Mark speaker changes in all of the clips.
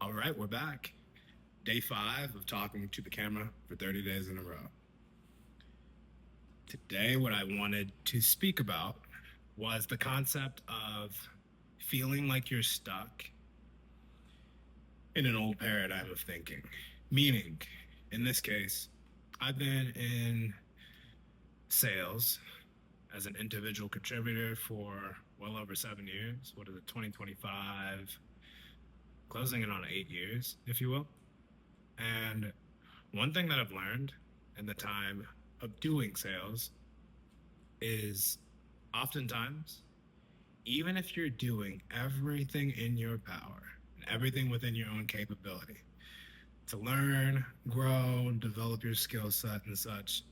Speaker 1: All right, we're back. Day 5 of talking to the camera for 30 days in a row. Today, what I wanted to speak about was the concept of feeling like you're stuck in an old paradigm of thinking. Meaning, in this case, I've been in sales as an individual contributor for well over 7 years. What is it, 2025? Closing in on 8 years, if you will. And one thing that I've learned in the time of doing sales is oftentimes, even if you're doing everything in your power and everything within your own capability to learn, grow, develop your skill set and such,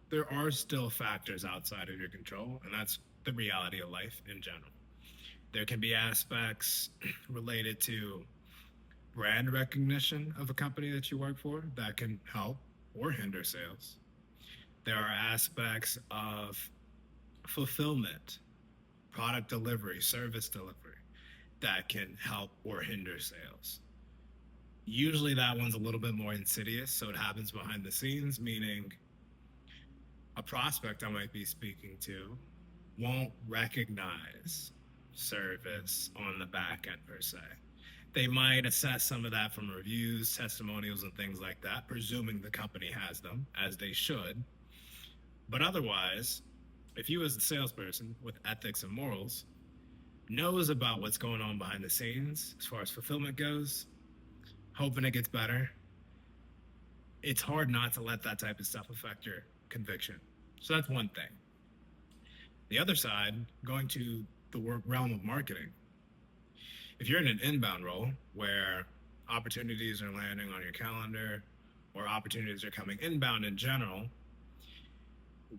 Speaker 1: there are still factors outside of your control, and that's the reality of life in general. There can be aspects related to brand recognition of a company that you work for that can help or hinder sales. There are aspects of fulfillment, product delivery, service delivery that can help or hinder sales. Usually that one's a little bit more insidious, so it happens behind the scenes, meaning a prospect I might be speaking to won't recognize service on the back end per se. They might assess some of that from reviews, testimonials, and things like that, presuming the company has them, as they should. But otherwise, if you as a salesperson with ethics and morals knows about what's going on behind the scenes as far as fulfillment goes, hoping it gets better, it's hard not to let that type of stuff affect your conviction. So that's one thing. The other side, going to the realm of marketing. If you're in an inbound role where opportunities are landing on your calendar or opportunities are coming inbound in general,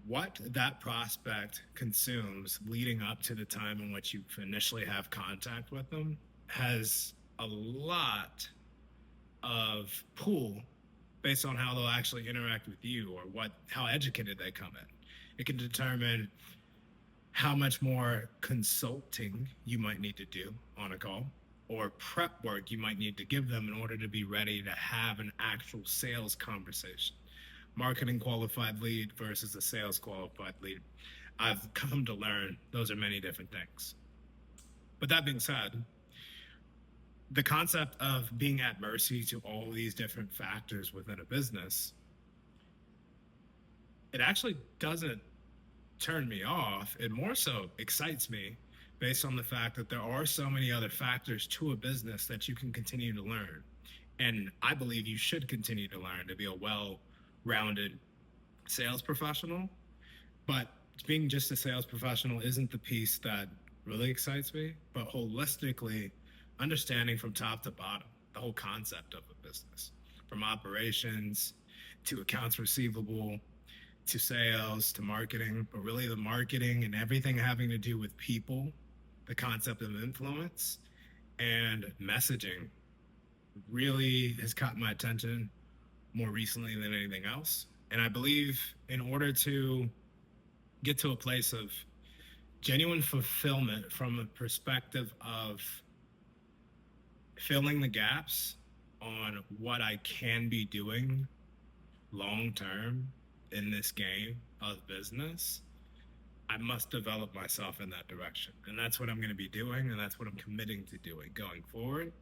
Speaker 1: what that prospect consumes leading up to the time in which you initially have contact with them has a lot of pull based on how they'll actually interact with you or how educated they come in. It can determine how much more consulting you might need to do on a call or prep work you might need to give them in order to be ready to have an actual sales conversation. Marketing qualified lead versus a sales qualified lead. I've come to learn those are many different things. But that being said, the concept of being at mercy to all these different factors within a business, it actually doesn't turn me off. It more so excites me based on the fact that there are so many other factors to a business that you can continue to learn. And I believe you should continue to learn to be a well-rounded sales professional. But being just a sales professional isn't the piece that really excites me, but holistically understanding from top to bottom the whole concept of a business, from operations to accounts receivable to sales to marketing, but really the marketing and everything having to do with people, the concept of influence and messaging really has caught my attention more recently than anything else. And I believe in order to get to a place of genuine fulfillment from a perspective of filling the gaps on what I can be doing long term in this game of business, I must develop myself in that direction. And that's what I'm going to be doing, and that's what I'm committing to doing going forward.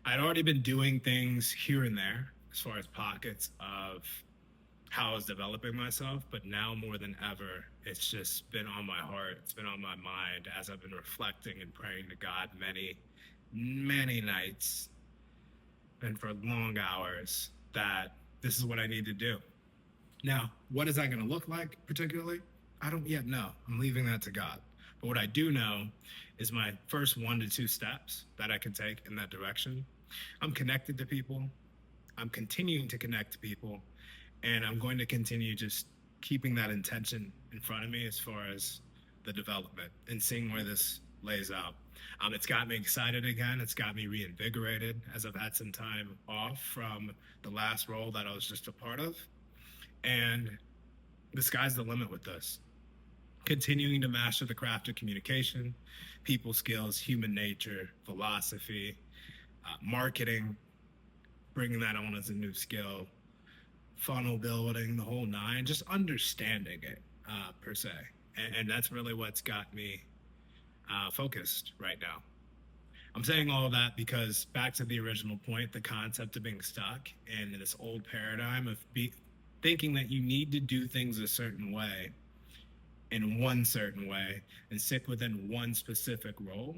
Speaker 1: I'd already been doing things here and there as far as pockets of how I was developing myself, but now more than ever, it's just been on my heart. It's been on my mind as I've been reflecting and praying to God many nights and for long hours that this is what I need to do. Now, what is that going to look like particularly? I don't yet know. I'm leaving that to God. But what I do know is my first 1 to 2 steps that I can take in that direction. I'm connected to people. I'm continuing to connect to people. And I'm going to continue just keeping that intention in front of me as far as the development and seeing where this lays out. It's got me excited again. It's got me reinvigorated as I've had some time off from the last role that I was just a part of. And the sky's the limit with this. Continuing to master the craft of communication, people skills, human nature, philosophy, marketing, bringing that on as a new skill, funnel building, the whole nine, just understanding it per se. And that's really what's got me focused right now. I'm saying all of that because back to the original point, the concept of being stuck in this old paradigm of thinking that you need to do things a certain way, in one certain way, and stick within one specific role.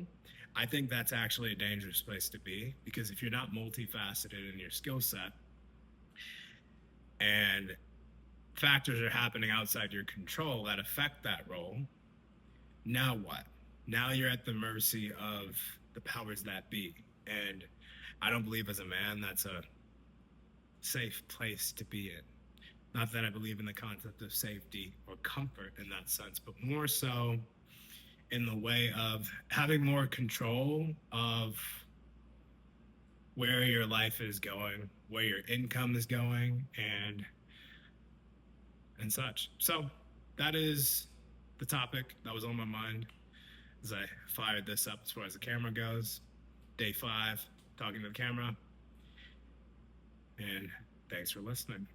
Speaker 1: I think that's actually a dangerous place to be, because if you're not multifaceted in your skill set and factors are happening outside your control that affect that role, now what? Now you're at the mercy of the powers that be. And I don't believe as a man that's a safe place to be in. Not that I believe in the concept of safety or comfort in that sense, but more so in the way of having more control of where your life is going, where your income is going, and such. So that is the topic that was on my mind as I fired this up as far as the camera goes. Day 5, talking to the camera. And thanks for listening.